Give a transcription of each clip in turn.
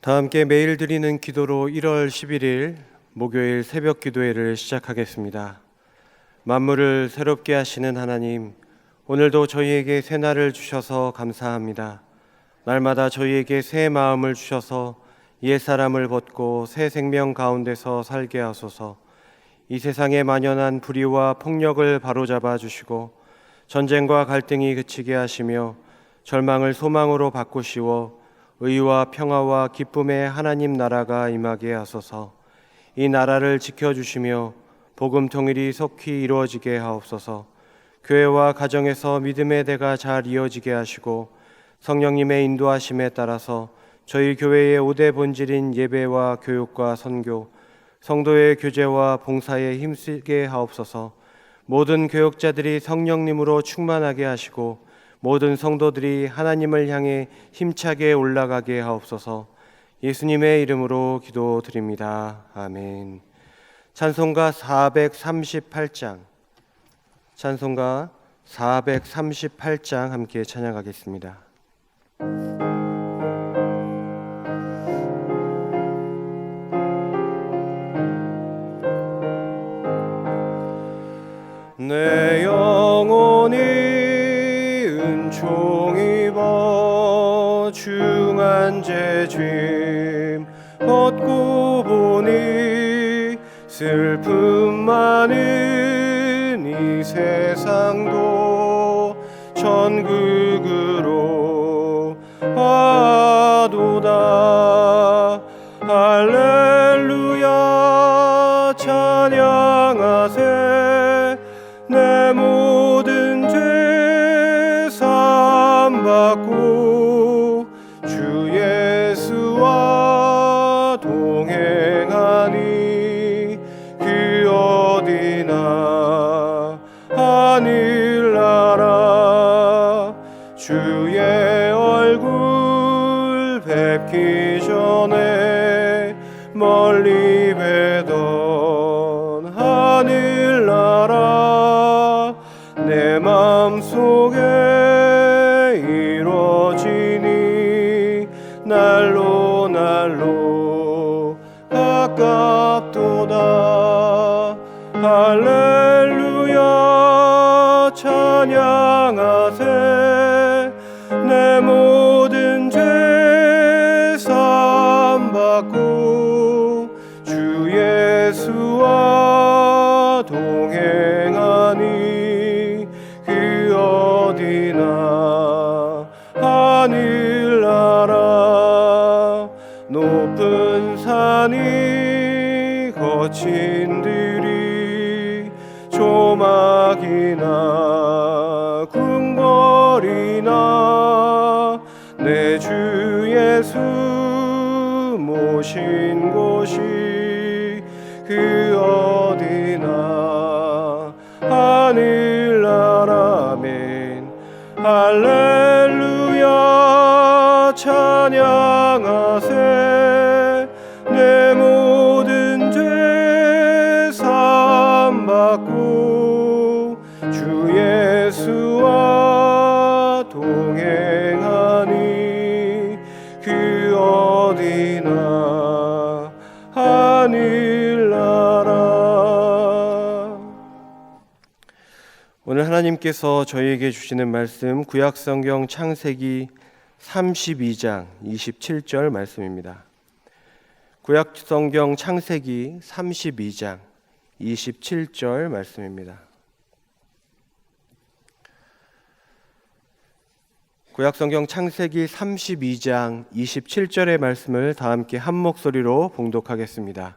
다 함께 매일 드리는 기도로 1월 11일 목요일 새벽 기도회를 시작하겠습니다. 만물을 새롭게 하시는 하나님, 오늘도 저희에게 새 날을 주셔서 감사합니다. 날마다 저희에게 새 마음을 주셔서 옛사람을 벗고 새 생명 가운데서 살게 하소서. 이 세상에 만연한 불의와 폭력을 바로잡아 주시고 전쟁과 갈등이 그치게 하시며 절망을 소망으로 바꾸시워 의와 평화와 기쁨의 하나님 나라가 임하게 하소서. 이 나라를 지켜주시며 복음 통일이 속히 이루어지게 하옵소서. 교회와 가정에서 믿음의 대가 잘 이어지게 하시고 성령님의 인도하심에 따라서 저희 교회의 5대 본질인 예배와 교육과 선교, 성도의 교제와 봉사에 힘쓰게 하옵소서. 모든 교역자들이 성령님으로 충만하게 하시고 모든 성도들이 하나님을 향해 힘차게 올라가게 하옵소서. 예수님의 이름으로 기도드립니다. 아멘. 찬송가 438장, 찬송가 438장 함께 찬양하겠습니다. 내 영혼이 은총 입어 중한 죄짐 벗고 보니 슬픔 많은 이 세상도 천국으로 가도다. 할렐루야 찬양하세. 내 모든 죄 사함받고 주 예수와 동행하니 그 어디나 하늘나라. 주의 얼굴 뵙기 전에 멀리 뵈던 하늘나라 내 마음속에 이루어지니 날로 날로 가깝도다. 할렐루야 찬양하세. 내 모든 죄 사함받고 주 예수와 동행하니 그 어디나 하늘나라. 높은 산이 거친 들이 조막이나 궁궐이나 내 주 예수 모신 곳이 그 어디나 하늘나라. 아멘. 할렐루야 찬양하세. 내 모든 죄 사함받고 주 예수와 동행하니 그 어디나 하늘나라. 오늘 하나님께서 저희에게 주시는 말씀 구약성경 창세기 32장 27절 말씀입니다. 구약성경 창세기 32장 27절 말씀입니다. 구약성경 창세기 32장 27절의 말씀을 다 함께 한 목소리로 봉독하겠습니다.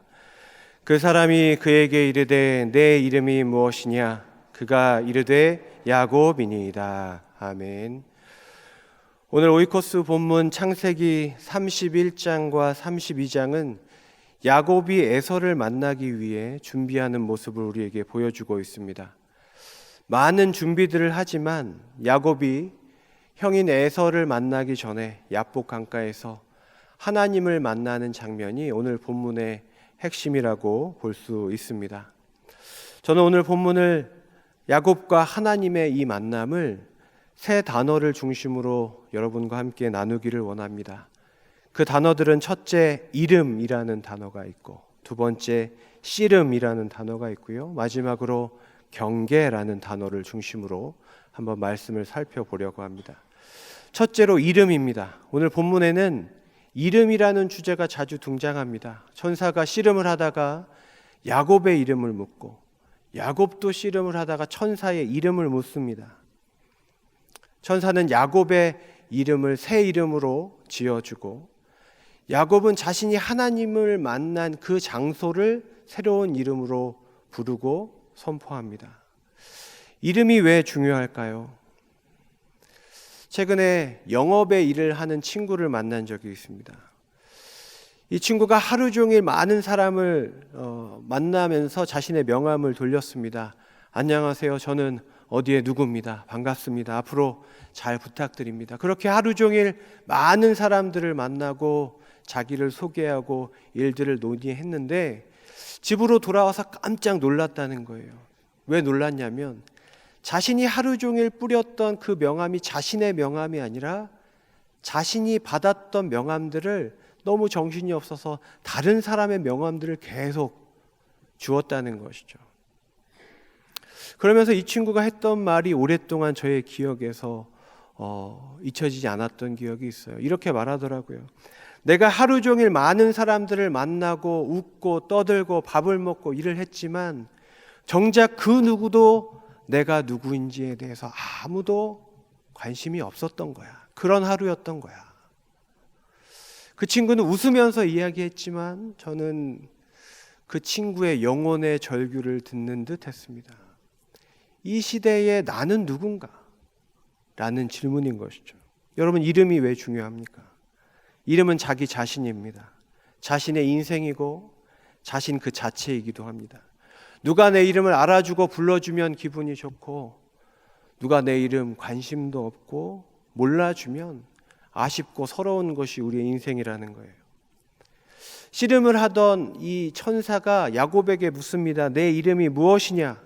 그 사람이 그에게 이르되 내 이름이 무엇이냐? 그가 이르되 야곱이니이다. 아멘. 오늘 오이코스 본문 창세기 31장과 32장은 야곱이 에서를 만나기 위해 준비하는 모습을 우리에게 보여주고 있습니다. 많은 준비들을 하지만 야곱이 형인 에서를 만나기 전에 야복 강가에서 하나님을 만나는 장면이 오늘 본문의 핵심이라고 볼 수 있습니다. 저는 오늘 본문을 야곱과 하나님의 이 만남을 세 단어를 중심으로 여러분과 함께 나누기를 원합니다. 그 단어들은 첫째 이름이라는 단어가 있고, 두 번째 씨름이라는 단어가 있고요, 마지막으로 경계라는 단어를 중심으로 한번 말씀을 살펴보려고 합니다. 첫째로 이름입니다. 오늘 본문에는 이름이라는 주제가 자주 등장합니다. 천사가 씨름을 하다가 야곱의 이름을 묻고, 야곱도 씨름을 하다가 천사의 이름을 묻습니다. 천사는 야곱의 이름을 새 이름으로 지어주고, 야곱은 자신이 하나님을 만난 그 장소를 새로운 이름으로 부르고 선포합니다. 이름이 왜 중요할까요? 최근에 영업의 일을 하는 친구를 만난 적이 있습니다. 이 친구가 하루 종일 많은 사람을 만나면서 자신의 명함을 돌렸습니다. 안녕하세요. 저는 어디에 누구입니다. 반갑습니다. 앞으로 잘 부탁드립니다. 그렇게 하루 종일 많은 사람들을 만나고 자기를 소개하고 일들을 논의했는데 집으로 돌아와서 깜짝 놀랐다는 거예요. 왜 놀랐냐면 자신이 하루 종일 뿌렸던 그 명함이 자신의 명함이 아니라 자신이 받았던 명함들을 너무 정신이 없어서 다른 사람의 명함들을 계속 주었다는 것이죠. 그러면서 이 친구가 했던 말이 오랫동안 저의 기억에서 잊혀지지 않았던 기억이 있어요. 이렇게 말하더라고요. 내가 하루 종일 많은 사람들을 만나고 웃고 떠들고 밥을 먹고 일을 했지만 정작 그 누구도 내가 누구인지에 대해서 아무도 관심이 없었던 거야. 그런 하루였던 거야. 그 친구는 웃으면서 이야기했지만 저는 그 친구의 영혼의 절규를 듣는 듯 했습니다. 이 시대에 나는 누군가? 라는 질문인 것이죠. 여러분, 이름이 왜 중요합니까? 이름은 자기 자신입니다. 자신의 인생이고 자신 그 자체이기도 합니다. 누가 내 이름을 알아주고 불러주면 기분이 좋고, 누가 내 이름 관심도 없고 몰라주면 아쉽고 서러운 것이 우리의 인생이라는 거예요. 씨름을 하던 이 천사가 야곱에게 묻습니다. 내 이름이 무엇이냐?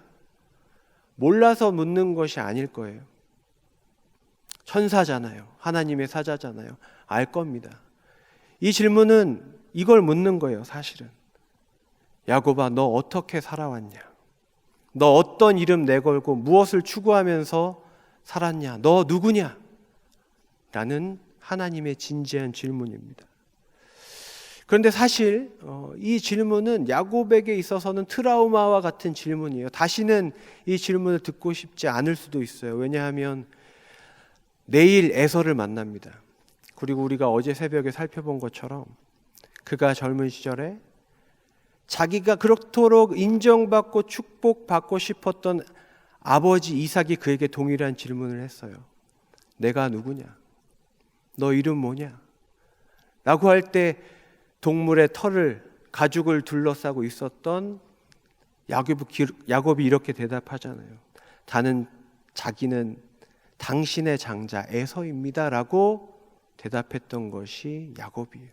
몰라서 묻는 것이 아닐 거예요. 천사잖아요. 하나님의 사자잖아요. 알 겁니다. 이 질문은 이걸 묻는 거예요. 사실은 야곱아, 너 어떻게 살아왔냐? 너 어떤 이름 내걸고 무엇을 추구하면서 살았냐? 너 누구냐? 라는 하나님의 진지한 질문입니다. 그런데 사실 이 질문은 야곱에게 있어서는 트라우마와 같은 질문이에요. 다시는 이 질문을 듣고 싶지 않을 수도 있어요. 왜냐하면 내일 에서를 만납니다. 그리고 우리가 어제 새벽에 살펴본 것처럼 그가 젊은 시절에 자기가 그렇도록 인정받고 축복받고 싶었던 아버지 이삭이 그에게 동일한 질문을 했어요. 내가 누구냐? 너 이름 뭐냐? 라고 할 때 동물의 털을, 가죽을 둘러싸고 있었던 야곱이 이렇게 대답하잖아요. 자기는 당신의 장자 에서입니다 라고 대답했던 것이 야곱이에요.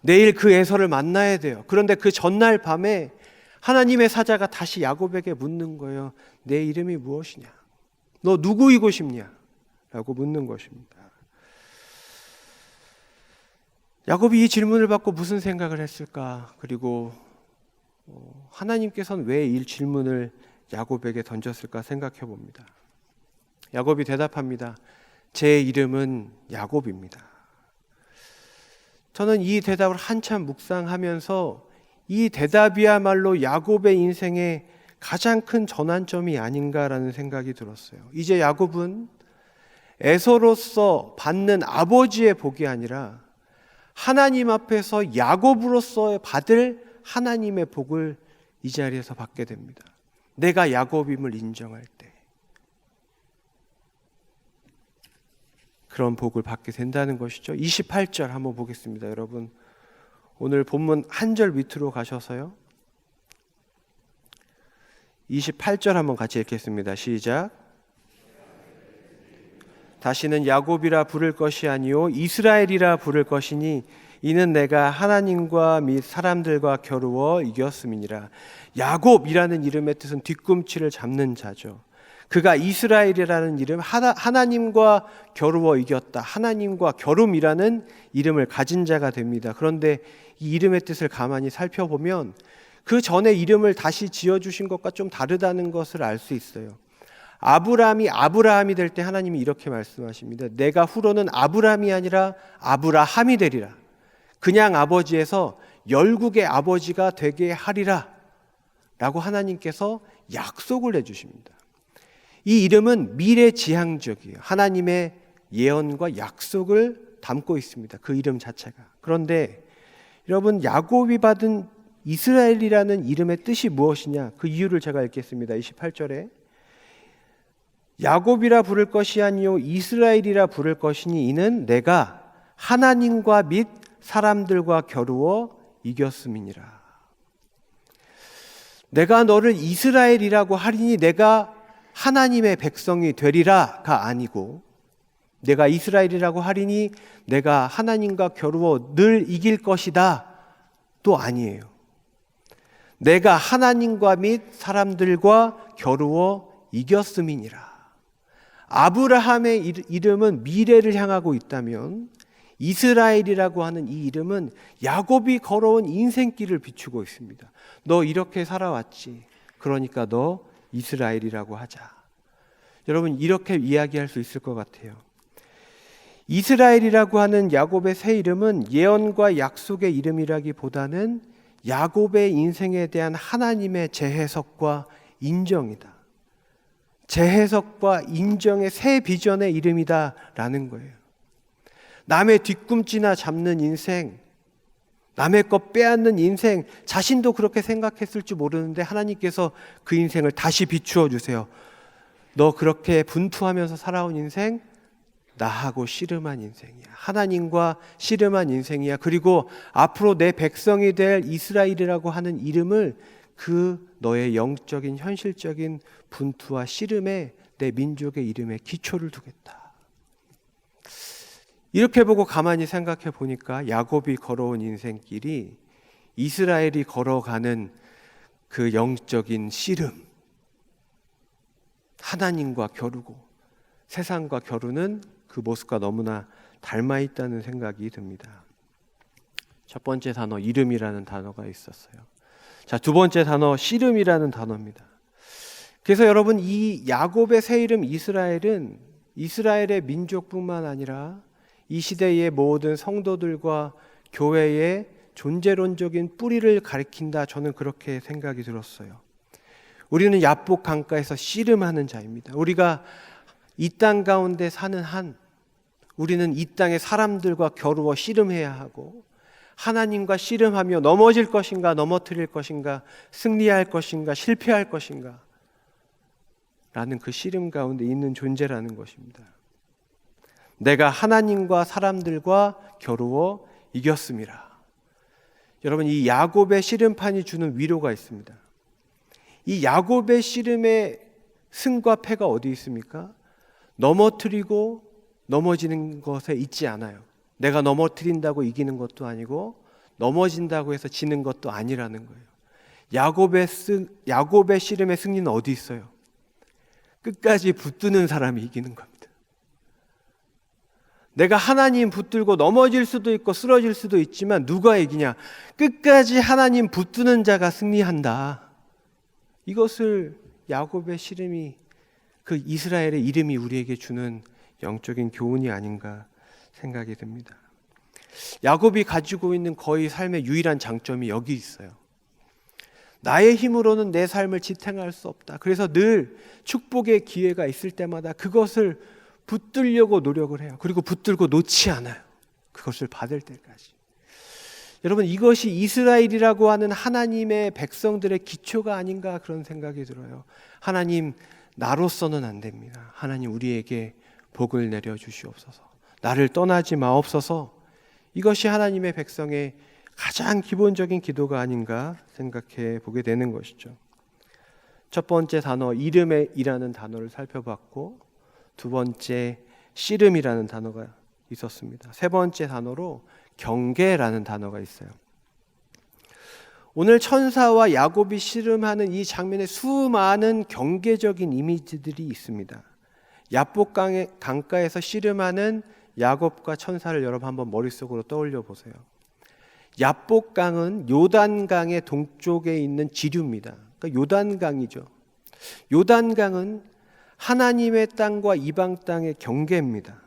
내일 그 에서를 만나야 돼요. 그런데 그 전날 밤에 하나님의 사자가 다시 야곱에게 묻는 거예요. 내 이름이 무엇이냐? 너 누구이고 싶냐? 라고 묻는 것입니다. 야곱이 이 질문을 받고 무슨 생각을 했을까? 그리고 하나님께서는 왜 이 질문을 야곱에게 던졌을까 생각해 봅니다. 야곱이 대답합니다. 제 이름은 야곱입니다. 저는 이 대답을 한참 묵상하면서 이 대답이야말로 야곱의 인생의 가장 큰 전환점이 아닌가라는 생각이 들었어요. 이제 야곱은 에서로서 받는 아버지의 복이 아니라 하나님 앞에서 야곱으로서 받을 하나님의 복을 이 자리에서 받게 됩니다. 내가 야곱임을 인정할 때 그런 복을 받게 된다는 것이죠. 28절 한번 보겠습니다. 여러분, 오늘 본문 한 절 밑으로 가셔서요, 28절 한번 같이 읽겠습니다. 시작. 다시는 야곱이라 부를 것이 아니요 이스라엘이라 부를 것이니 이는 내가 하나님과 및 사람들과 겨루어 이겼음이니라. 야곱이라는 이름의 뜻은 뒤꿈치를 잡는 자죠. 그가 이스라엘이라는 이름, 하나님과 겨루어 이겼다, 하나님과 겨룸이라는 이름을 가진 자가 됩니다. 그런데 이 이름의 뜻을 가만히 살펴보면 그 전에 이름을 다시 지어주신 것과 좀 다르다는 것을 알 수 있어요. 아브라함이 될 때 하나님이 이렇게 말씀하십니다. 내가 후로는 아브라함이 아니라 아브라함이 되리라. 그냥 아버지에서 열국의 아버지가 되게 하리라 라고 하나님께서 약속을 해주십니다. 이 이름은 미래지향적이에요. 하나님의 예언과 약속을 담고 있습니다. 그 이름 자체가. 그런데 여러분, 야곱이 받은 이스라엘이라는 이름의 뜻이 무엇이냐? 그 이유를 제가 읽겠습니다. 28절에 야곱이라 부를 것이 아니요 이스라엘이라 부를 것이니 이는 내가 하나님과 및 사람들과 겨루어 이겼음이니라. 내가 너를 이스라엘이라고 하리니 내가 하나님의 백성이 되리라가 아니고, 내가 이스라엘이라고 하리니 내가 하나님과 겨루어 늘 이길 것이다 또 아니에요. 내가 하나님과 및 사람들과 겨루어 이겼음이니라. 아브라함의 이름은 미래를 향하고 있다면 이스라엘이라고 하는 이 이름은 야곱이 걸어온 인생길을 비추고 있습니다. 너 이렇게 살아왔지. 그러니까 너 이스라엘이라고 하자. 여러분, 이렇게 이야기할 수 있을 것 같아요. 이스라엘이라고 하는 야곱의 새 이름은 예언과 약속의 이름이라기보다는 야곱의 인생에 대한 하나님의 재해석과 인정이다. 재해석과 인정의 새 비전의 이름이다라는 거예요. 남의 뒤꿈치나 잡는 인생, 남의 것 빼앗는 인생, 자신도 그렇게 생각했을지 모르는데 하나님께서 그 인생을 다시 비추어 주세요. 너 그렇게 분투하면서 살아온 인생, 나하고 씨름한 인생이야. 하나님과 씨름한 인생이야. 그리고 앞으로 내 백성이 될 이스라엘이라고 하는 이름을 그 너의 영적인 현실적인 분투와 씨름에 내 민족의 이름에 기초를 두겠다. 이렇게 보고 가만히 생각해 보니까 야곱이 걸어온 인생길이 이스라엘이 걸어가는 그 영적인 씨름, 하나님과 겨루고 세상과 겨루는 그 모습과 너무나 닮아 있다는 생각이 듭니다. 첫 번째 단어 이름이라는 단어가 있었어요. 자, 두 번째 단어 씨름이라는 단어입니다. 그래서 여러분, 이 야곱의 새 이름 이스라엘은 이스라엘의 민족뿐만 아니라 이 시대의 모든 성도들과 교회의 존재론적인 뿌리를 가리킨다. 저는 그렇게 생각이 들었어요. 우리는 야복 강가에서 씨름하는 자입니다. 우리가 이 땅 가운데 사는 한, 우리는 이 땅의 사람들과 겨루어 씨름해야 하고, 하나님과 씨름하며 넘어질 것인가 넘어뜨릴 것인가, 승리할 것인가 실패할 것인가 라는 그 씨름 가운데 있는 존재라는 것입니다. 내가 하나님과 사람들과 겨루어 이겼음이라. 여러분, 이 야곱의 씨름판이 주는 위로가 있습니다. 이 야곱의 씨름의 승과 패가 어디 있습니까? 넘어뜨리고 넘어지는 것에 있지 않아요. 내가 넘어뜨린다고 이기는 것도 아니고 넘어진다고 해서 지는 것도 아니라는 거예요. 야곱의 씨름의 승리는 어디 있어요? 끝까지 붙드는 사람이 이기는 겁니다. 내가 하나님 붙들고 넘어질 수도 있고 쓰러질 수도 있지만 누가 이기냐? 끝까지 하나님 붙드는 자가 승리한다. 이것을 야곱의 씨름이, 그 이스라엘의 이름이 우리에게 주는 영적인 교훈이 아닌가 생각이 듭니다. 야곱이 가지고 있는 거의 삶의 유일한 장점이 여기 있어요. 나의 힘으로는 내 삶을 지탱할 수 없다. 그래서 늘 축복의 기회가 있을 때마다 그것을 붙들려고 노력을 해요. 그리고 붙들고 놓지 않아요. 그것을 받을 때까지. 여러분, 이것이 이스라엘이라고 하는 하나님의 백성들의 기초가 아닌가 그런 생각이 들어요. 하나님, 나로서는 안 됩니다. 하나님, 우리에게 복을 내려 주시옵소서. 나를 떠나지 마옵소서. 이것이 하나님의 백성의 가장 기본적인 기도가 아닌가 생각해 보게 되는 것이죠. 첫 번째 단어 이름이라는 단어를 살펴봤고, 두 번째 씨름이라는 단어가 있었습니다. 세 번째 단어로 경계라는 단어가 있어요. 오늘 천사와 야곱이 씨름하는 이 장면에 수많은 경계적인 이미지들이 있습니다. 야복 강가에서 씨름하는 야곱과 천사를 여러분 한번 머릿속으로 떠올려 보세요. 야복강은 요단강의 동쪽에 있는 지류입니다. 그러니까 요단강이죠. 요단강은 하나님의 땅과 이방 땅의 경계입니다.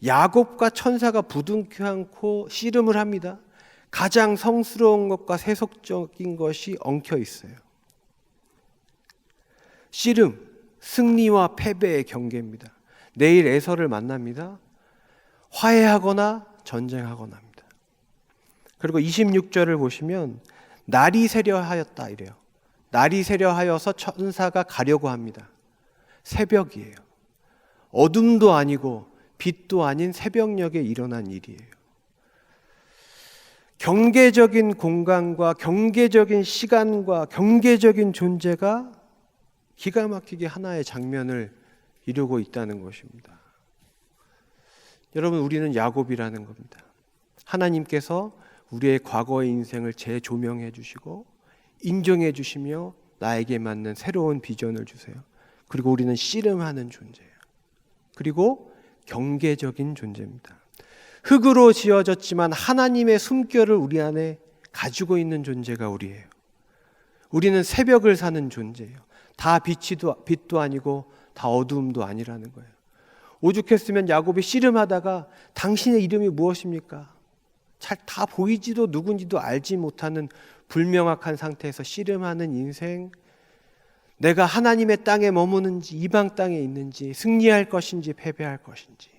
야곱과 천사가 부둥켜 안고 씨름을 합니다. 가장 성스러운 것과 세속적인 것이 엉켜 있어요. 씨름, 승리와 패배의 경계입니다. 내일 에서를 만납니다. 화해하거나 전쟁하거나 합니다. 그리고 26절을 보시면 날이 새려하였다 이래요. 날이 새려하여서 천사가 가려고 합니다. 새벽이에요. 어둠도 아니고 빛도 아닌 새벽녘에 일어난 일이에요. 경계적인 공간과 경계적인 시간과 경계적인 존재가 기가 막히게 하나의 장면을 이루고 있다는 것입니다. 여러분, 우리는 야곱이라는 겁니다. 하나님께서 우리의 과거의 인생을 재조명해 주시고 인정해 주시며 나에게 맞는 새로운 비전을 주세요. 그리고 우리는 씨름하는 존재예요. 그리고 경계적인 존재입니다. 흙으로 지어졌지만 하나님의 숨결을 우리 안에 가지고 있는 존재가 우리예요. 우리는 새벽을 사는 존재예요. 다 빛도 아니고 다 어두움도 아니라는 거예요. 오죽했으면 야곱이 씨름하다가 당신의 이름이 무엇입니까? 잘 다 보이지도 누군지도 알지 못하는 불명확한 상태에서 씨름하는 인생, 내가 하나님의 땅에 머무는지 이방 땅에 있는지, 승리할 것인지 패배할 것인지,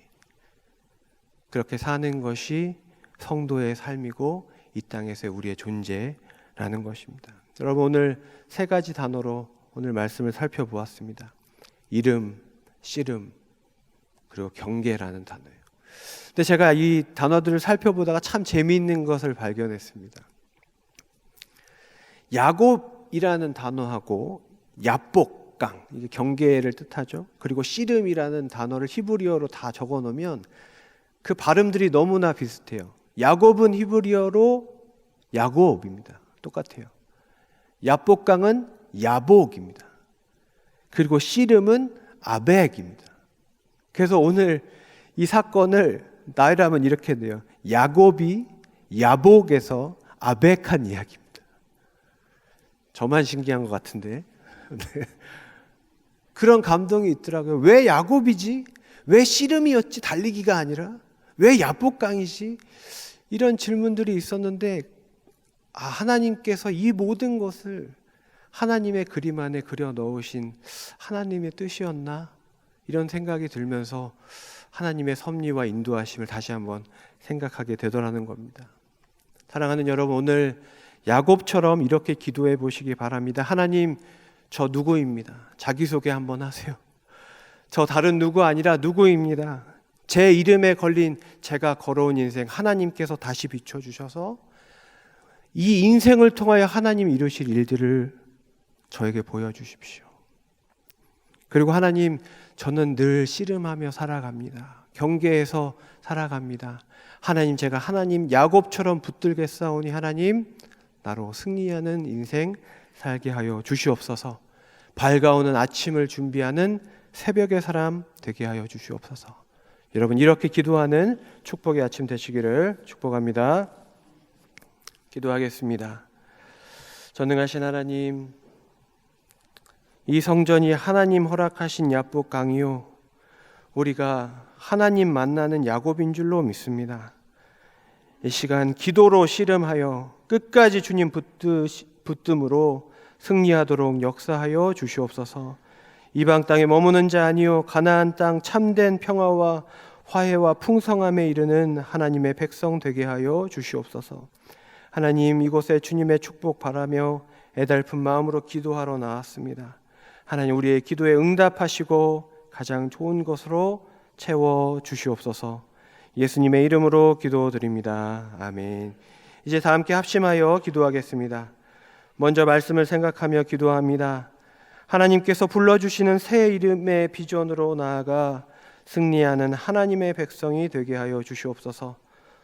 그렇게 사는 것이 성도의 삶이고 이 땅에서의 우리의 존재라는 것입니다. 여러분, 오늘 세 가지 단어로 오늘 말씀을 살펴보았습니다. 이름, 씨름, 그리고 경계라는 단어예요. 근데 제가 이 단어들을 살펴보다가 참 재미있는 것을 발견했습니다. 야곱이라는 단어하고 야복강, 이게 경계를 뜻하죠. 그리고 씨름이라는 단어를 히브리어로 다 적어 놓으면 그 발음들이 너무나 비슷해요. 야곱은 히브리어로 야곱입니다. 똑같아요. 야복강은 야복입니다. 그리고 씨름은 아벡입니다. 그래서 오늘 이 사건을 나열하면 이렇게 돼요. 야곱이 야복에서 아벡한 이야기입니다. 저만 신기한 것 같은데. 네. 그런 감동이 있더라고요. 왜 야곱이지? 왜 씨름이었지? 달리기가 아니라? 왜 야복강이지? 이런 질문들이 있었는데, 하나님께서 이 모든 것을 하나님의 그림 안에 그려 넣으신 하나님의 뜻이었나? 이런 생각이 들면서 하나님의 섭리와 인도하심을 다시 한번 생각하게 되더라는 겁니다. 사랑하는 여러분, 오늘 야곱처럼 이렇게 기도해 보시기 바랍니다. 하나님, 저 누구입니다. 자기소개 한번 하세요. 저 다른 누구 아니라 누구입니다. 제 이름에 걸린 제가 걸어온 인생 하나님께서 다시 비춰주셔서 이 인생을 통하여 하나님 이루실 일들을 저에게 보여주십시오. 그리고 하나님, 저는 늘 씨름하며 살아갑니다. 경계에서 살아갑니다. 하나님, 제가 하나님 야곱처럼 붙들게 싸우니 하나님, 나로 승리하는 인생 살게 하여 주시옵소서. 밝아오는 아침을 준비하는 새벽의 사람 되게 하여 주시옵소서. 여러분, 이렇게 기도하는 축복의 아침 되시기를 축복합니다. 기도하겠습니다. 전능하신 하나님, 이 성전이 하나님 허락하신 야복강이요, 우리가 하나님 만나는 야곱인 줄로 믿습니다. 이 시간 기도로 씨름하여 끝까지 주님 붙듦으로 승리하도록 역사하여 주시옵소서. 이방 땅에 머무는 자 아니요 가나안 땅 참된 평화와 화해와 풍성함에 이르는 하나님의 백성 되게 하여 주시옵소서. 하나님, 이곳에 주님의 축복 바라며 애달픈 마음으로 기도하러 나왔습니다. 하나님, 우리의 기도에 응답하시고 가장 좋은 것으로 채워 주시옵소서. 예수님의 이름으로 기도드립니다. 아멘. 이제 다 함께 합심하여 기도하겠습니다. 먼저 말씀을 생각하며 기도합니다. 하나님께서 불러주시는 새 이름의 비전으로 나아가 승리하는 하나님의 백성이 되게 하여 주시옵소서.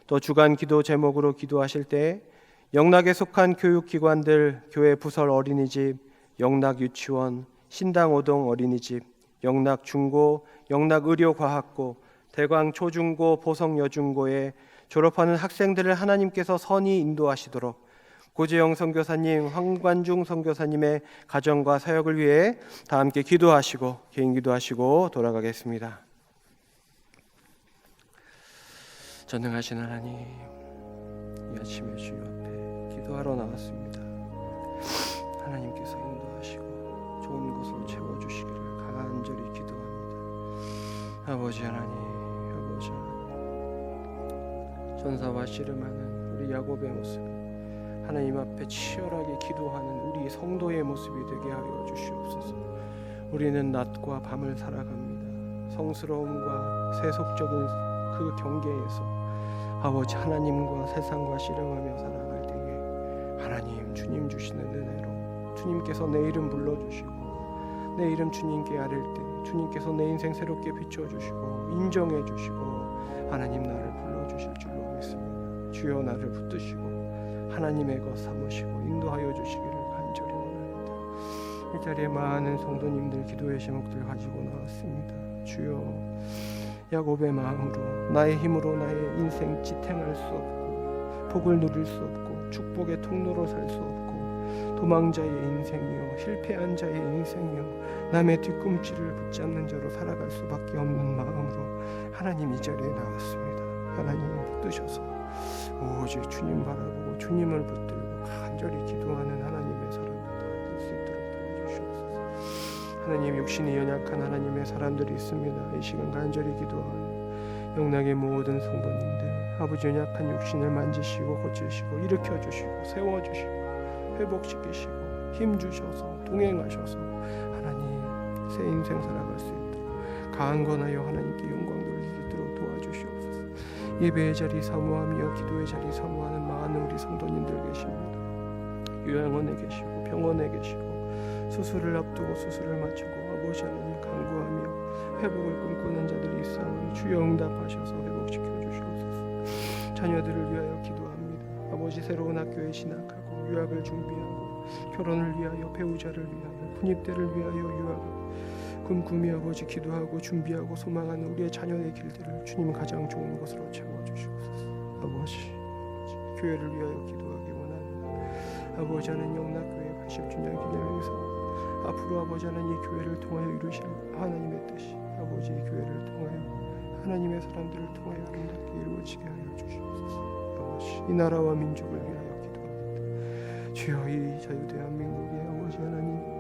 또 주간 기도 제목으로 기도하실 때 영락에 속한 교육기관들, 교회 부설 어린이집, 영락 유치원, 신당 오동 어린이집, 영락 중고, 영락 의료과학고, 대광 초중고, 보성 여중고에 졸업하는 학생들을 하나님께서 선히 인도하시도록 고재영 선교사님, 황관중 선교사님의 가정과 사역을 위해 다 함께 기도하시고 개인 기도하시고 돌아가겠습니다. 전능하신 하나님, 이 아침에 주님 앞에 기도하러 나왔습니다. 하나님께서 인도하시고 좋은 것으로 채워주시기를 간절히 기도합니다. 아버지 하나님, 아버지 하나님, 전사와 씨름하는 우리 야곱의 모습, 하나님 앞에 치열하게 기도하는 우리 성도의 모습이 되게 하여 주시옵소서. 우리는 낮과 밤을 살아갑니다. 성스러움과 세속적인 그 경계에서 아버지 하나님과 세상과 씨름하며 살아갈 때에 하나님 주님 주시는 은혜로 주님께서 내 이름 불러주시고 내 이름 주님께 아릴 때 주님께서 내 인생 새롭게 비춰주시고 인정해주시고 하나님 나를 불러주실 줄로 믿습니다. 주여 나를 붙드시고 하나님의 것 삼으시고 인도하여 주시기를 간절히 원합니다. 이 자리에 많은 성도님들 기도의 제목들 가지고 나왔습니다. 주여, 야곱의 마음으로 나의 힘으로 나의 인생 지탱할 수 없고 복을 누릴 수 없고 축복의 통로로 살 수 없고 도망자의 인생이요 실패한 자의 인생이요 남의 뒤꿈치를 붙잡는 자로 살아갈 수밖에 없는 마음으로 하나님 이 자리에 나왔습니다. 하나님을 붙드셔서 오직 주님 바라보고 주님을 붙들고 간절히 기도하는 하나님의 사람들 다 될 수 있도록 도와주시옵소서. 하나님, 육신이 연약한 하나님의 사람들이 있습니다. 이 시간 간절히 기도하는 영락의 모든 성도님들, 아버지 연약한 육신을 만지시고 고치시고 일으켜주시고 세워주시고 회복시키시고 힘주셔서 동행하셔서 하나님 새 인생 살아갈 수 있도록 강건하여 하나님께 영광 돌리도록 도와주시옵소서. 예배의 자리 사모하며 기도의 자리 사모하는 많은 우리 성도님들 계십니다. 요양원에 계시고 병원에 계시고 수술을 앞두고 수술을 마치고 아버지 하나님 간구하며 회복을 꿈꾸는 자들이 있사오니 주여 응답하셔서 회복시켜 주시옵소서. 자녀들을 위하여 기도합니다. 아버지 새로운 학교에 진학하고 유학을 준비하고 결혼을 위하여 배우자를 위하여 분입대를 위하여 유학을 꿈꾸미 아버지 기도하고 준비하고 소망하는 우리의 자녀의 길들을 주님 가장 좋은 것으로 채워주시옵소서. 아버지 교회를 위하여 기도하기 원하는 아버지 하나님 영락교회 80주년 기념을 위해서 앞으로 아버지 하나님 이 교회를 통하여 이루실 하나님의 뜻이 아버지 이 교회를 통하여 하나님의 사람들을 통하여 아름답게 이루어지게 하여 주시옵소서. 아버지 이 나라와 민족을 위하여 기도합니다. 주여 이 자유 대한민국의 아버지 하나님